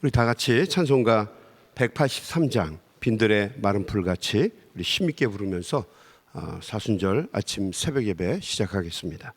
우리 다 같이 찬송가 183장 빈들의 마른 풀같이 우리 힘있게 부르면서 사순절 아침 새벽 예배 시작하겠습니다.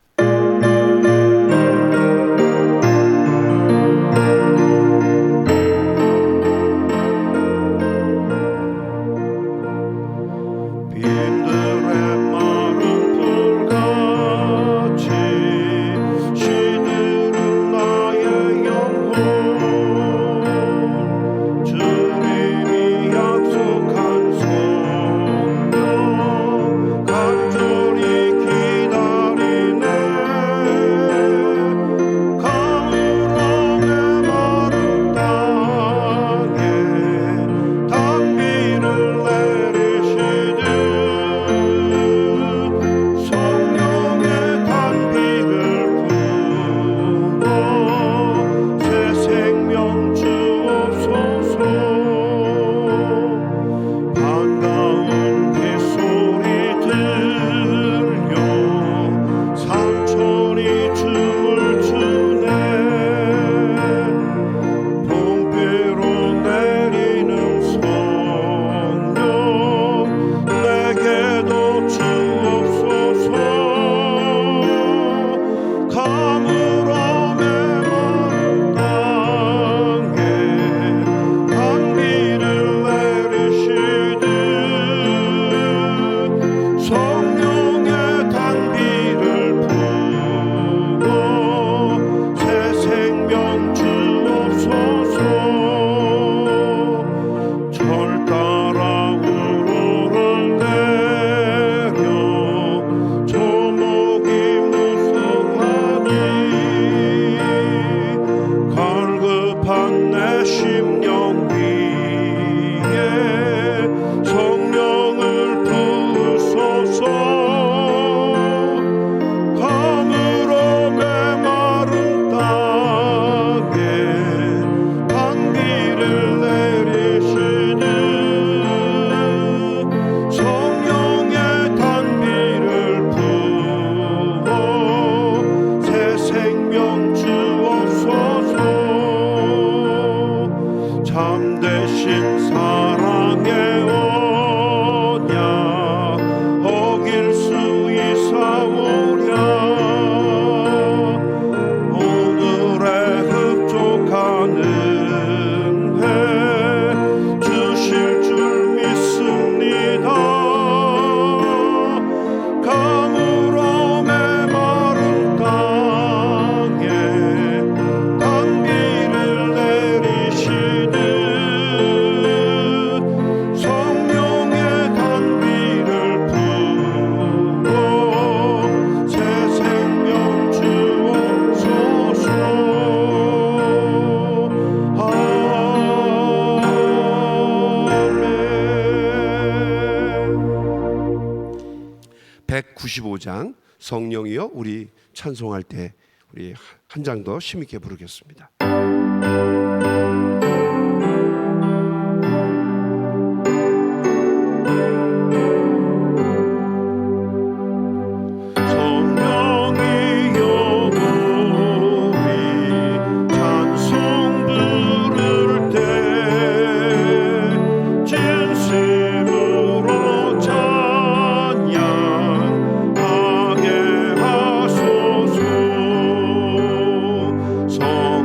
(195장) 성령이여 우리 찬송할 때 우리 한 장 더 힘있게 부르겠습니다.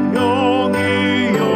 성령이여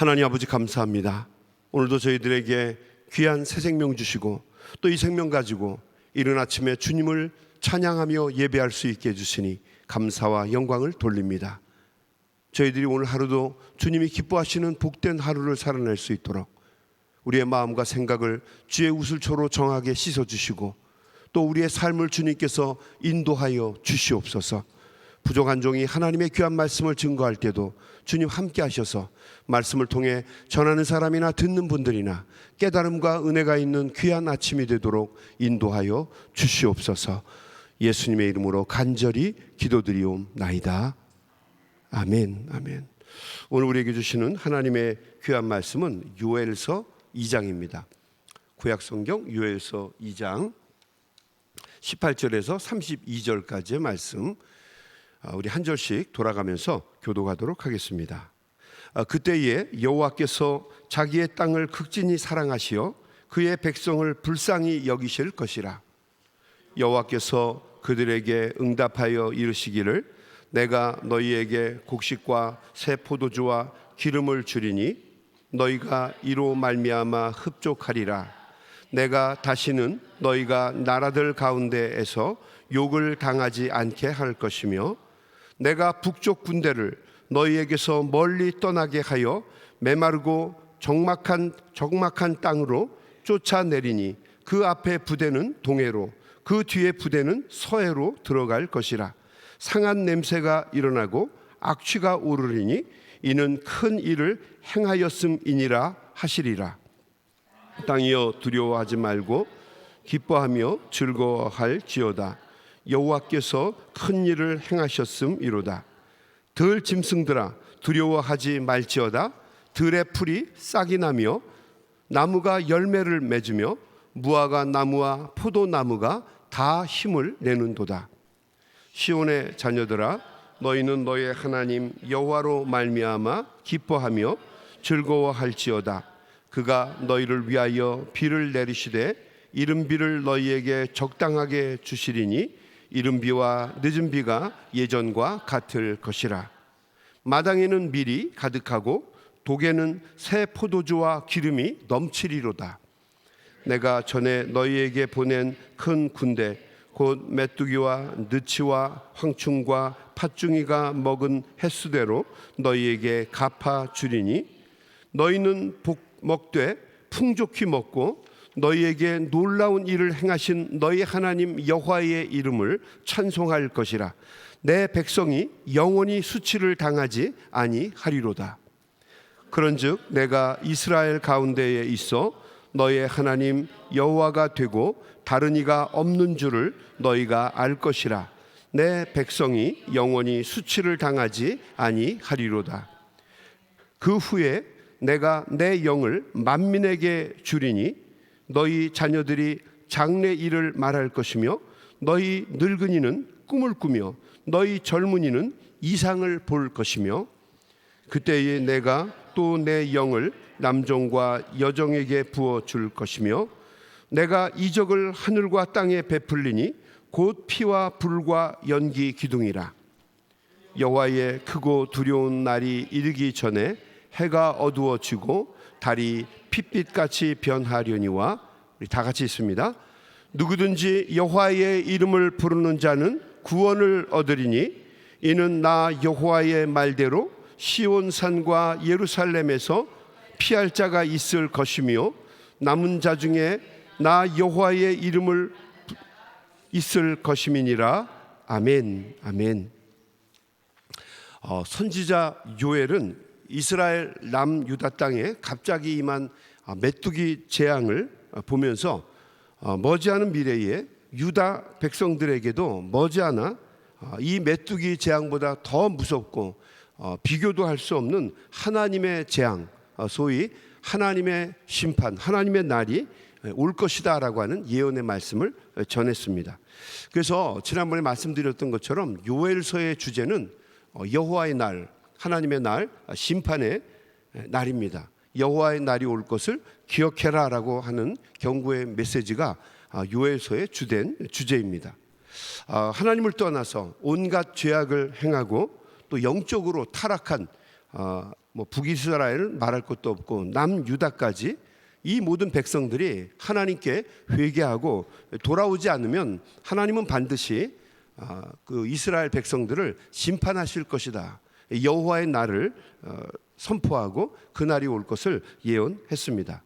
하나님 아버지 감사합니다. 오늘도 저희들에게 귀한 새 생명 주시고 또 이 생명 가지고 이른 아침에 주님을 찬양하며 예배할 수 있게 해주시니 감사와 영광을 돌립니다. 저희들이 오늘 하루도 주님이 기뻐하시는 복된 하루를 살아낼 수 있도록 우리의 마음과 생각을 주의 우슬초로 정하게 씻어주시고 또 우리의 삶을 주님께서 인도하여 주시옵소서. 부족한 종이 하나님의 귀한 말씀을 증거할 때도 주님 함께 하셔서 말씀을 통해 전하는 사람이나 듣는 분들이나 깨달음과 은혜가 있는 귀한 아침이 되도록 인도하여 주시옵소서. 예수님의 이름으로 간절히 기도드리옵나이다. 아멘. 아멘. 오늘 우리에게 주시는 하나님의 귀한 말씀은 요엘서 2장입니다. 구약성경 요엘서 2장 18절에서 32절까지의 말씀, 우리 한 절씩 돌아가면서 교독하도록 하겠습니다. 그때에 여호와께서 자기의 땅을 극진히 사랑하시어 그의 백성을 불쌍히 여기실 것이라. 여호와께서 그들에게 응답하여 이르시기를 내가 너희에게 곡식과 새 포도주와 기름을 주리니 너희가 이로 말미암아 흡족하리라. 내가 다시는 너희가 나라들 가운데에서 욕을 당하지 않게 할 것이며 내가 북쪽 군대를 너희에게서 멀리 떠나게 하여 메마르고 적막한 땅으로 쫓아내리니 그 앞에 부대는 동해로 그 뒤에 부대는 서해로 들어갈 것이라. 상한 냄새가 일어나고 악취가 오르리니 이는 큰 일을 행하였음이니라 하시리라. 땅이여 두려워하지 말고 기뻐하며 즐거워할지어다. 여호와께서 큰 일을 행하셨음이로다. 들 짐승들아 두려워하지 말지어다. 들의 풀이 싹이 나며 나무가 열매를 맺으며 무화과 나무와 포도나무가 다 힘을 내는도다. 시온의 자녀들아 너희는 너의 하나님 여호와로 말미암아 기뻐하며 즐거워할지어다. 그가 너희를 위하여 비를 내리시되 이른 비를 너희에게 적당하게 주시리니 이른 비와 늦은 비가 예전과 같을 것이라. 마당에는 밀이 가득하고 독에는 새 포도주와 기름이 넘치리로다. 내가 전에 너희에게 보낸 큰 군대 곧 메뚜기와 느치와 황충과 팥중이가 먹은 횟수대로 너희에게 갚아 주리니 너희는 먹되 풍족히 먹고 너희에게 놀라운 일을 행하신 너희 하나님 여호와의 이름을 찬송할 것이라. 내 백성이 영원히 수치를 당하지 아니하리로다. 그런즉 내가 이스라엘 가운데에 있어 너의 하나님 여호와가 되고 다른 이가 없는 줄을 너희가 알 것이라. 내 백성이 영원히 수치를 당하지 아니하리로다. 그 후에 내가 내 영을 만민에게 주리니 너희 자녀들이 장래 일을 말할 것이며 너희 늙은이는 꿈을 꾸며 너희 젊은이는 이상을 볼 것이며 그때에 내가 또 내 영을 남종과 여종에게 부어 줄 것이며 내가 이적을 하늘과 땅에 베풀리니 곧 피와 불과 연기 기둥이라. 여호와의 크고 두려운 날이 이르기 전에 해가 어두워지고 달이 핏빛같이 변하려니와. 우리 다 같이 있습니다. 누구든지 여호와의 이름을 부르는 자는 구원을 얻으리니 이는 나 여호와의 말대로 시온산과 예루살렘에서 피할 자가 있을 것이며 남은 자 중에 나 여호와의 이름을 있을 것임이니라. 아멘. 아멘. 선지자 요엘은 이스라엘 남유다 땅에 갑자기 임한 메뚜기 재앙을 보면서 머지않은 미래에 유다 백성들에게도 머지않아 이 메뚜기 재앙보다 더 무섭고 비교도 할 수 없는 하나님의 재앙, 소위 하나님의 심판, 하나님의 날이 올 것이다 라고 하는 예언의 말씀을 전했습니다. 그래서 지난번에 말씀드렸던 것처럼 요엘서의 주제는 여호와의 날, 하나님의 날, 심판의 날입니다. 여호와의 날이 올 것을 기억해라 라고 하는 경고의 메시지가 요엘서의 주된 주제입니다. 하나님을 떠나서 온갖 죄악을 행하고 또 영적으로 타락한 뭐 북이스라엘 말할 것도 없고 남유다까지 이 모든 백성들이 하나님께 회개하고 돌아오지 않으면 하나님은 반드시 그 이스라엘 백성들을 심판하실 것이다. 여호와의 날을 선포하고 그 날이 올 것을 예언했습니다.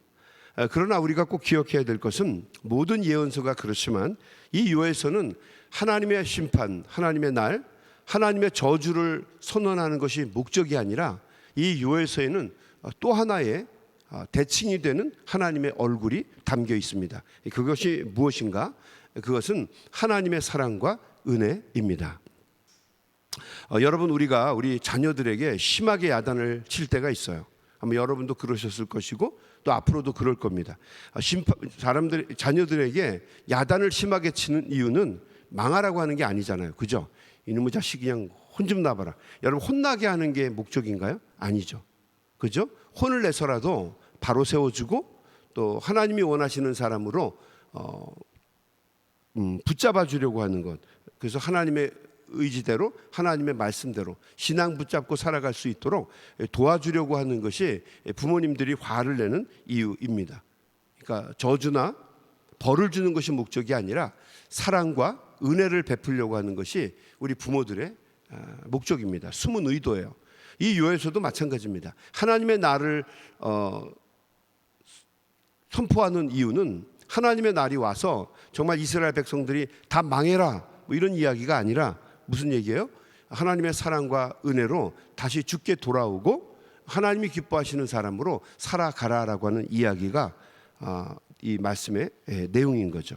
그러나 우리가 꼭 기억해야 될 것은 모든 예언서가 그렇지만 이 요에서는 하나님의 심판, 하나님의 날, 하나님의 저주를 선언하는 것이 목적이 아니라 이 요에서에는 또 하나의 대칭이 되는 하나님의 얼굴이 담겨 있습니다. 그것이 무엇인가? 그것은 하나님의 사랑과 은혜입니다. 여러분, 우리가 우리 자녀들에게 심하게 야단을 칠 때가 있어요. 아마 여러분도 그러셨을 것이고 또 앞으로도 그럴 겁니다. 자녀들에게 야단을 심하게 치는 이유는 망하라고 하는 게 아니잖아요. 그죠? 이놈의 자식 그냥 혼 좀 나봐라. 여러분, 혼나게 하는 게 목적인가요? 아니죠. 그죠? 혼을 내서라도 바로 세워주고 또 하나님이 원하시는 사람으로 붙잡아 주려고 하는 것. 그래서 하나님의 의지대로, 하나님의 말씀대로 신앙 붙잡고 살아갈 수 있도록 도와주려고 하는 것이 부모님들이 화를 내는 이유입니다. 그러니까 저주나 벌을 주는 것이 목적이 아니라 사랑과 은혜를 베풀려고 하는 것이 우리 부모들의 목적입니다. 숨은 의도예요. 이 요에서도 마찬가지입니다. 하나님의 날을 선포하는 이유는 하나님의 날이 와서 정말 이스라엘 백성들이 다 망해라 뭐 이런 이야기가 아니라 무슨 얘기예요? 하나님의 사랑과 은혜로 다시 주께 돌아오고 하나님이 기뻐하시는 사람으로 살아가라라고 하는 이야기가 이 말씀의 내용인 거죠.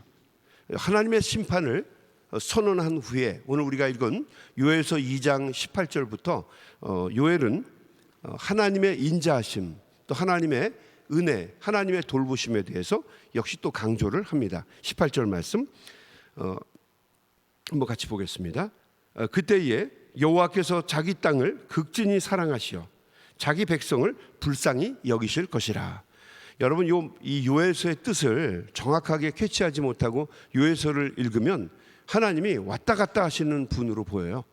하나님의 심판을 선언한 후에 오늘 우리가 읽은 요엘서 2장 18절부터 요엘은 하나님의 인자하심 또 하나님의 은혜, 하나님의 돌보심에 대해서 역시 또 강조를 합니다. 18절 말씀 한번 같이 보겠습니다. 그때에 여호와께서 자기 땅을 극진히 사랑하시어 자기 백성을 불쌍히 여기실 것이라. 여러분, 이 요엘서의 뜻을 정확하게 캐치하지 못하고 요엘서를 읽으면 하나님이 왔다 갔다 하시는 분으로 보여요.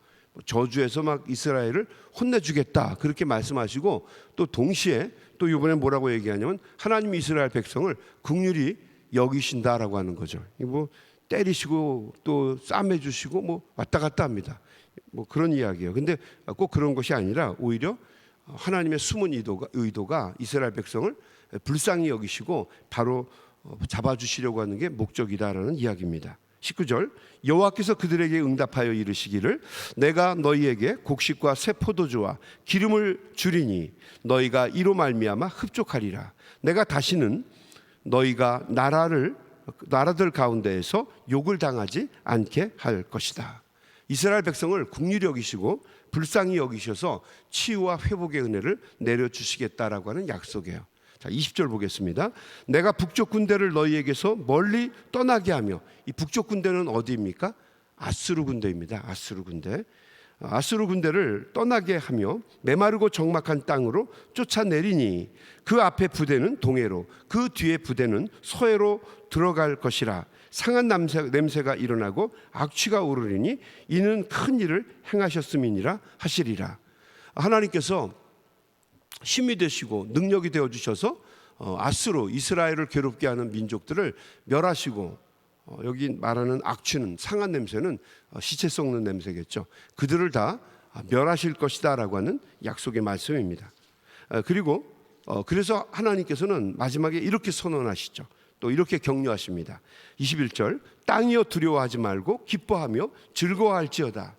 저주에서 막 이스라엘을 혼내주겠다 그렇게 말씀하시고 또 동시에 또 이번에 뭐라고 얘기하냐면 하나님이 이스라엘 백성을 긍휼히 여기신다라고 하는 거죠. 뭐 때리시고 또 싸매주시고 뭐 왔다 갔다 합니다. 뭐 그런 이야기예요. 근데 꼭 그런 것이 아니라 오히려 하나님의 숨은 의도가 이스라엘 백성을 불쌍히 여기시고 바로 잡아주시려고 하는 게 목적이다라는 이야기입니다. 19절 여호와께서 그들에게 응답하여 이르시기를 내가 너희에게 곡식과 새 포도주와 기름을 주리니 너희가 이로 말미암아 흡족하리라. 내가 다시는 너희가 나라들 가운데에서 욕을 당하지 않게 할 것이다. 이스라엘 백성을 긍휼히 여기시고 불쌍히 여기셔서 치유와 회복의 은혜를 내려주시겠다라고 하는 약속이에요. 자, 20절 보겠습니다. 내가 북쪽 군대를 너희에게서 멀리 떠나게 하며, 이 북쪽 군대는 어디입니까? 아수르 군대입니다. 아수르 군대. 아수르 군대를 떠나게 하며 메마르고 적막한 땅으로 쫓아내리니 그 앞에 부대는 동해로 그 뒤에 부대는 서해로 들어갈 것이라. 상한 냄새가 일어나고 악취가 오르리니 이는 큰 일을 행하셨음이니라 하시리라. 하나님께서 힘이 되시고 능력이 되어주셔서 아수르 이스라엘을 괴롭게 하는 민족들을 멸하시고, 여기 말하는 악취는, 상한 냄새는 시체 썩는 냄새겠죠. 그들을 다 멸하실 것이다 라고 하는 약속의 말씀입니다. 그리고 그래서 하나님께서는 마지막에 이렇게 선언하시죠. 또 이렇게 격려하십니다. 21절 땅이여 두려워하지 말고 기뻐하며 즐거워할지어다.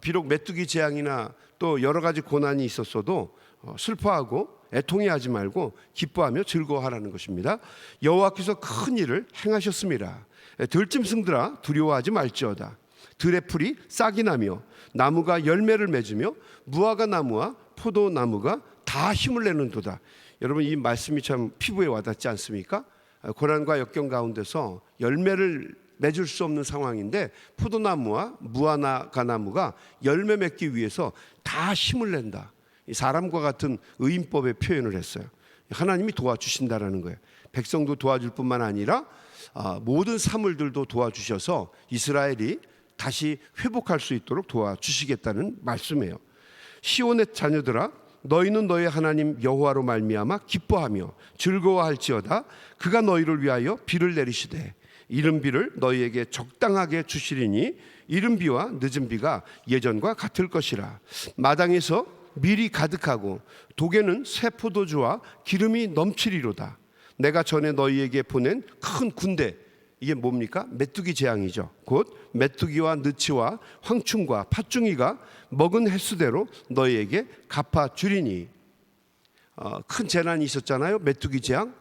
비록 메뚜기 재앙이나 또 여러 가지 고난이 있었어도 슬퍼하고 애통해하지 말고 기뻐하며 즐거워하라는 것입니다. 여호와께서 큰 일을 행하셨습니다. 들짐승들아 두려워하지 말지어다. 들의 풀이 싹이 나며 나무가 열매를 맺으며 무화과 나무와 포도나무가 다 힘을 내는도다. 여러분, 이 말씀이 참 피부에 와닿지 않습니까? 고난과 역경 가운데서 열매를 맺을 수 없는 상황인데 포도나무와 무화과 나무가 열매 맺기 위해서 다 힘을 낸다. 사람과 같은 의인법의 표현을 했어요. 하나님이 도와주신다라는 거예요. 백성도 도와줄 뿐만 아니라 모든 사물들도 도와주셔서 이스라엘이 다시 회복할 수 있도록 도와주시겠다는 말씀이에요. 시온의 자녀들아 너희는 너희 하나님 여호와로 말미암아 기뻐하며 즐거워할지어다. 그가 너희를 위하여 비를 내리시되 이른 비를 너희에게 적당하게 주시리니 이른 비와 늦은 비가 예전과 같을 것이라. 마당에서 밀이 가득하고 독에는 새 포도주와 기름이 넘치리로다. 내가 전에 너희에게 보낸 큰 군대, 이게 뭡니까? 메뚜기 재앙이죠. 곧 메뚜기와 느치와 황충과 팥중이가 먹은 횟수대로 너희에게 갚아주리니. 큰 재난이 있었잖아요. 메뚜기 재앙.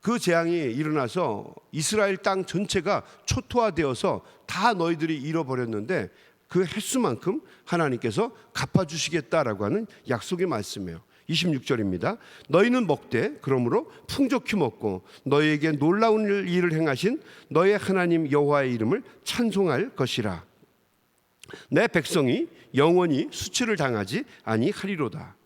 그 재앙이 일어나서 이스라엘 땅 전체가 초토화되어서 다 너희들이 잃어버렸는데 그 횟수만큼 하나님께서 갚아주시겠다라고 하는 약속의 말씀이에요. 26절입니다. 너희는 먹되 그러므로 풍족히 먹고 너희에게 놀라운 일을 행하신 너희 하나님 여호와의 이름을 찬송할 것이라. 내 백성이 영원히 수치를 당하지 아니하리로다.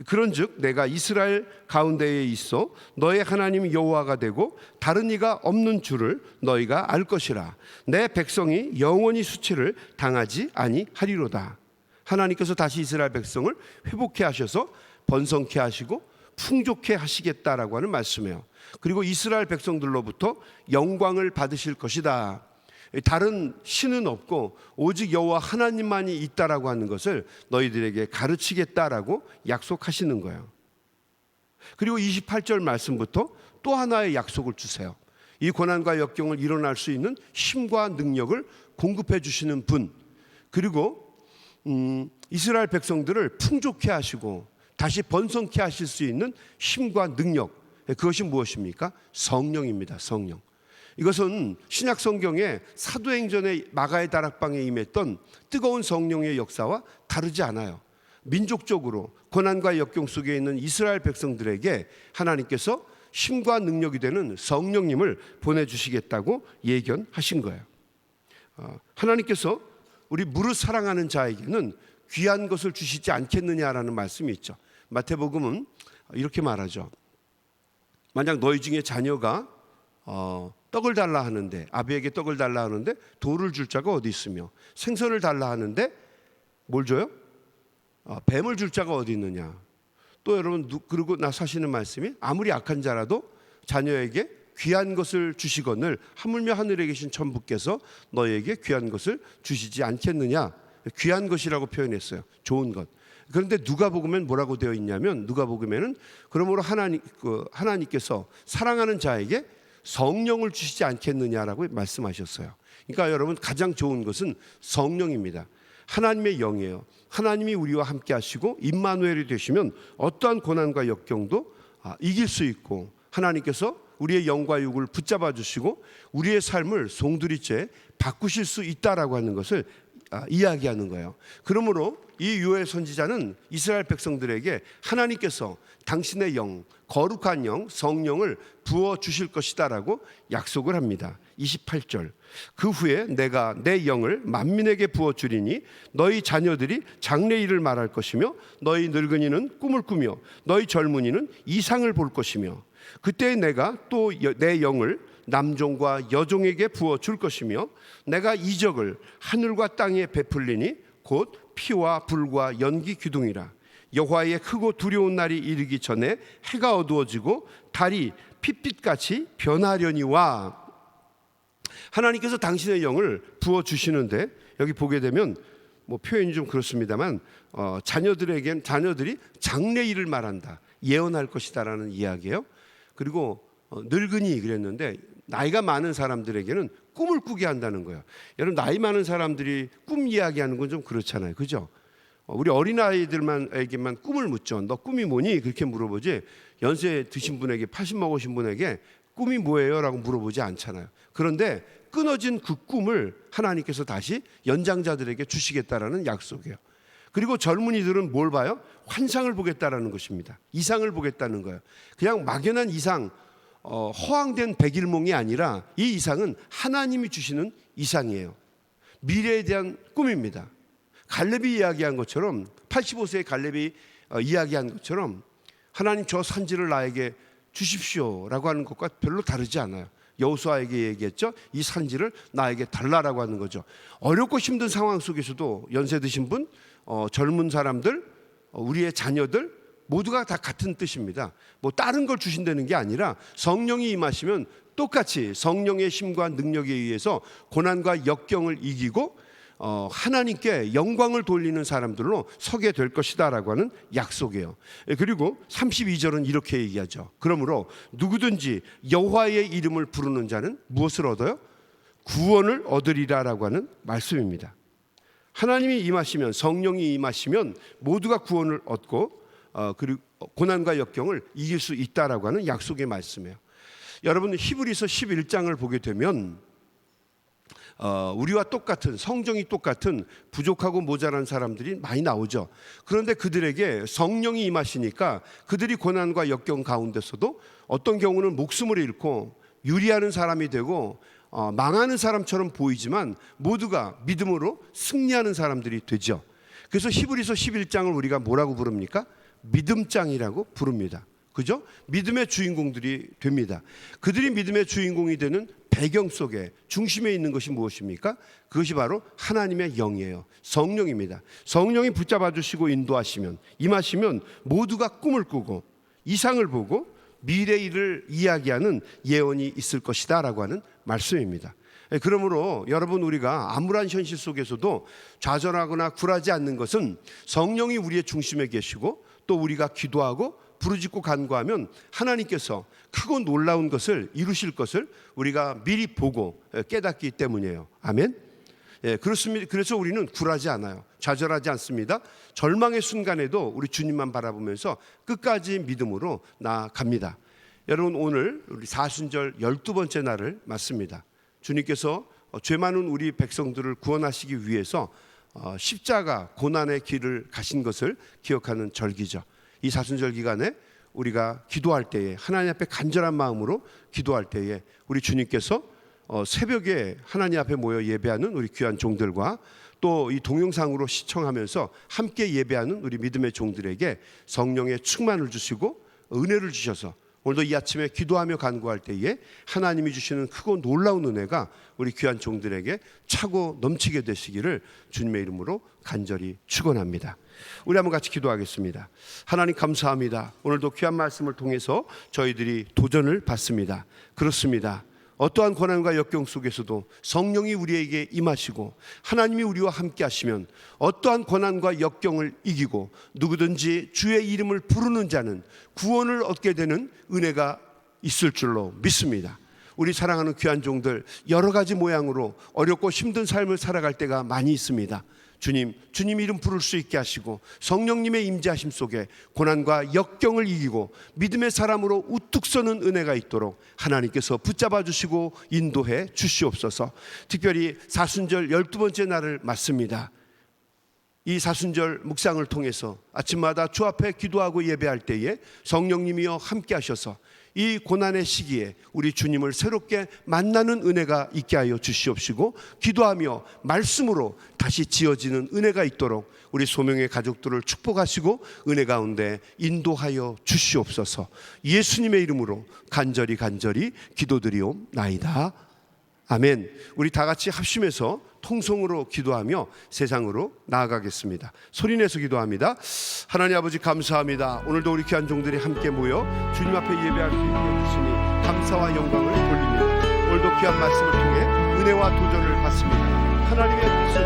그런즉 내가 이스라엘 가운데에 있어 너의 하나님 여호와가 되고 다른 이가 없는 줄을 너희가 알 것이라. 내 백성이 영원히 수치를 당하지 아니하리로다. 하나님께서 다시 이스라엘 백성을 회복케 하셔서 번성케 하시고 풍족케 하시겠다라고 하는 말씀이에요. 그리고 이스라엘 백성들로부터 영광을 받으실 것이다. 다른 신은 없고 오직 여호와 하나님만이 있다라고 하는 것을 너희들에게 가르치겠다라고 약속하시는 거예요. 그리고 28절 말씀부터 또 하나의 약속을 주세요. 이 고난과 역경을 일어날 수 있는 힘과 능력을 공급해 주시는 분, 그리고 이스라엘 백성들을 풍족케 하시고 다시 번성케 하실 수 있는 힘과 능력, 그것이 무엇입니까? 성령입니다. 성령. 이것은 신약 성경의 사도행전의 마가의 다락방에 임했던 뜨거운 성령의 역사와 다르지 않아요. 민족적으로 고난과 역경 속에 있는 이스라엘 백성들에게 하나님께서 힘과 능력이 되는 성령님을 보내주시겠다고 예견하신 거예요. 하나님께서 우리 무릇 사랑하는 자에게는 귀한 것을 주시지 않겠느냐라는 말씀이 있죠. 마태복음은 이렇게 말하죠. 만약 너희 중에 자녀가 떡을 달라 하는데, 아비에게 떡을 달라 하는데 돌을 줄 자가 어디 있으며, 생선을 달라 하는데 뭘 줘요? 뱀을 줄 자가 어디 있느냐. 또 여러분, 그리고 나서 하시는 말씀이 아무리 악한 자라도 자녀에게 귀한 것을 주시거늘 하물며 하늘에 계신 천부께서 너에게 귀한 것을 주시지 않겠느냐. 귀한 것이라고 표현했어요. 좋은 것. 그런데 누가복음엔 뭐라고 되어 있냐면, 누가복음에는 그러므로 하나님께서 사랑하는 자에게 성령을 주시지 않겠느냐라고 말씀하셨어요. 그러니까 여러분, 가장 좋은 것은 성령입니다. 하나님의 영이에요. 하나님이 우리와 함께 하시고 임마누엘이 되시면 어떠한 고난과 역경도 이길 수 있고, 하나님께서 우리의 영과 육을 붙잡아 주시고 우리의 삶을 송두리째 바꾸실 수 있다라고 하는 것을 이야기하는 거예요. 그러므로 이 요엘 선지자는 이스라엘 백성들에게 하나님께서 당신의 영, 거룩한 영, 성령을 부어 주실 것이다라고 약속을 합니다. 28절. 그 후에 내가 내 영을 만민에게 부어 주리니 너희 자녀들이 장래일을 말할 것이며 너희 늙은이는 꿈을 꾸며 너희 젊은이는 이상을 볼 것이며 그때 내가 또 내 영을 남종과 여종에게 부어 줄 것이며 내가 이적을 하늘과 땅에 베풀리니 곧 피와 불과 연기 기둥이라. 여호와의 크고 두려운 날이 이르기 전에 해가 어두워지고 달이 핏빛같이 변하려니와. 하나님께서 당신의 영을 부어 주시는데, 여기 보게 되면 표현이 좀 그렇습니다만 자녀들이 장래일을 말한다, 예언할 것이다라는 이야기예요. 그리고 늙은이 그랬는데 나이가 많은 사람들에게는 꿈을 꾸게 한다는 거예요. 여러분, 나이 많은 사람들이 꿈 이야기하는 건 좀 그렇잖아요, 그죠? 우리 어린아이들에게만 꿈을 묻죠. 너 꿈이 뭐니? 그렇게 물어보지, 연세 드신 분에게, 80 먹으신 분에게 꿈이 뭐예요? 라고 물어보지 않잖아요. 그런데 끊어진 그 꿈을 하나님께서 다시 연장자들에게 주시겠다라는 약속이에요. 그리고 젊은이들은 뭘 봐요? 환상을 보겠다라는 것입니다. 이상을 보겠다는 거예요. 그냥 막연한 이상, 허황된 백일몽이 아니라 이 이상은 하나님이 주시는 이상이에요. 미래에 대한 꿈입니다. 갈렙이 이야기한 것처럼, 85세의 갈렙이 이야기한 것처럼 하나님 저 산지를 나에게 주십시오라고 하는 것과 별로 다르지 않아요. 여호수아에게 얘기했죠. 이 산지를 나에게 달라라고 하는 거죠. 어렵고 힘든 상황 속에서도 연세 드신 분, 젊은 사람들, 우리의 자녀들 모두가 다 같은 뜻입니다. 뭐 다른 걸 주신다는 게 아니라 성령이 임하시면 똑같이 성령의 힘과 능력에 의해서 고난과 역경을 이기고 하나님께 영광을 돌리는 사람들로 서게 될 것이다 라고 하는 약속이에요. 그리고 32절은 이렇게 얘기하죠. 그러므로 누구든지 여호와의 이름을 부르는 자는 무엇을 얻어요? 구원을 얻으리라 라고 하는 말씀입니다. 하나님이 임하시면, 성령이 임하시면 모두가 구원을 얻고 그리고 고난과 역경을 이길 수 있다라고 하는 약속의 말씀이에요. 여러분, 히브리서 11장을 보게 되면 우리와 똑같은, 성정이 똑같은 부족하고 모자란 사람들이 많이 나오죠. 그런데 그들에게 성령이 임하시니까 그들이 고난과 역경 가운데서도 어떤 경우는 목숨을 잃고 유리하는 사람이 되고 망하는 사람처럼 보이지만 모두가 믿음으로 승리하는 사람들이 되죠. 그래서 히브리서 11장을 우리가 뭐라고 부릅니까? 믿음장이라고 부릅니다. 그죠? 믿음의 주인공들이 됩니다. 그들이 믿음의 주인공이 되는 배경 속에 중심에 있는 것이 무엇입니까? 그것이 바로 하나님의 영이에요. 성령입니다. 성령이 붙잡아 주시고 인도하시면, 임하시면 모두가 꿈을 꾸고 이상을 보고 미래의 일을 이야기하는 예언이 있을 것이다 라고 하는 말씀입니다. 그러므로 여러분, 우리가 암울한 현실 속에서도 좌절하거나 굴하지 않는 것은 성령이 우리의 중심에 계시고 또 우리가 기도하고 부르짖고 간구하면 하나님께서 크고 놀라운 것을 이루실 것을 우리가 미리 보고 깨닫기 때문이에요. 아멘. 그렇습니다. 그래서 우리는 굴하지 않아요. 좌절하지 않습니다. 절망의 순간에도 우리 주님만 바라보면서 끝까지 믿음으로 나아갑니다. 여러분, 오늘 우리 사순절 12번째 날을 맞습니다. 주님께서 죄 많은 우리 백성들을 구원하시기 위해서 십자가 고난의 길을 가신 것을 기억하는 절기죠. 이 사순절 기간에 우리가 기도할 때에, 하나님 앞에 간절한 마음으로 기도할 때에 우리 주님께서 새벽에 하나님 앞에 모여 예배하는 우리 귀한 종들과 또 이 동영상으로 시청하면서 함께 예배하는 우리 믿음의 종들에게 성령의 충만을 주시고 은혜를 주셔서 오늘도 이 아침에 기도하며 간구할 때에 하나님이 주시는 크고 놀라운 은혜가 우리 귀한 종들에게 차고 넘치게 되시기를 주님의 이름으로 간절히 축원합니다. 우리 한번 같이 기도하겠습니다. 하나님, 감사합니다. 오늘도 귀한 말씀을 통해서 저희들이 도전을 받습니다. 그렇습니다. 어떠한 고난과 역경 속에서도 성령이 우리에게 임하시고 하나님이 우리와 함께 하시면 어떠한 고난과 역경을 이기고 누구든지 주의 이름을 부르는 자는 구원을 얻게 되는 은혜가 있을 줄로 믿습니다. 우리 사랑하는 귀한 종들, 여러 가지 모양으로 어렵고 힘든 삶을 살아갈 때가 많이 있습니다. 주님 이름 부를 수 있게 하시고 성령님의 임재하심 속에 고난과 역경을 이기고 믿음의 사람으로 우뚝 서는 은혜가 있도록 하나님께서 붙잡아 주시고 인도해 주시옵소서. 특별히 사순절 12번째 날을 맞습니다. 이 사순절 묵상을 통해서 아침마다 주 앞에 기도하고 예배할 때에 성령님이여 함께 하셔서 이 고난의 시기에 우리 주님을 새롭게 만나는 은혜가 있게 하여 주시옵시고 기도하며 말씀으로 다시 지어지는 은혜가 있도록 우리 소명의 가족들을 축복하시고 은혜 가운데 인도하여 주시옵소서. 예수님의 이름으로 간절히 기도드리옵나이다. 아멘. 우리 다 같이 합심해서 통성으로 기도하며 세상으로 나아가겠습니다. 소리내서 기도합니다. 하나님 아버지, 감사합니다. 오늘도 우리 귀한 종들이 함께 모여 주님 앞에 예배할 수 있게 해주시니 감사와 영광을 돌립니다. 오늘도 귀한 말씀을 통해 은혜와 도전을 받습니다. 하나님의 뜻은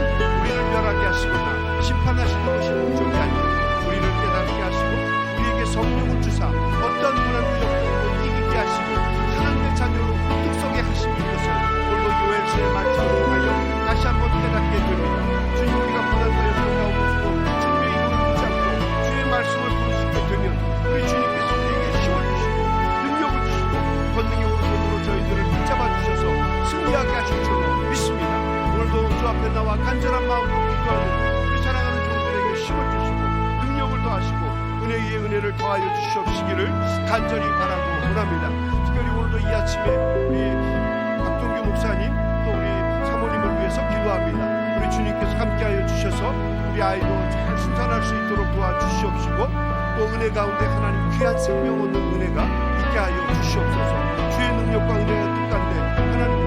우리를 멸하게 하시거나 심판하시는 것이 목적이 아니라 우리를 깨닫게 하시고 우리에게 성령을 주사 어떤 고난과 역경으로 이기게 하시고 하나님의 자녀로 우뚝 서게 하시는 것을 오늘도 요엘서의 말씀을 통하여 다시 한번 깨닫게 됩니다. 주님, 우리가 고난과 역경 가운데서도 주님의 이름을 붙잡고 주의 말씀을 부르시게 되면 우리 주님께서 우리에게 힘을 주시고 능력을 주시고 권능의 오른손으로 저희들을 붙잡아 주셔서 승리하게 하실 줄로 믿습니다. 오늘도 주 앞에 나와 간절한 마음으로 기도하는 우리 사랑하는 종들에게 힘을 주시고 능력을 더하시고 은혜 위에 은혜를 더하여 주시옵시기를 간절히 바라고 원합니다. 특별히 오늘도 이 아침에 우리 박동규 목사님 또 우리 사모님을 위해서 기도합니다. 우리 주님께서 함께하여 주셔서 우리 아이도 잘 순산할 수 있도록 도와주시옵시고 또 은혜 가운데 하나님 귀한 생명 얻는 은혜가 있게 하여 주시옵소서. 주의 능력과 은혜가 뜻간데 하나님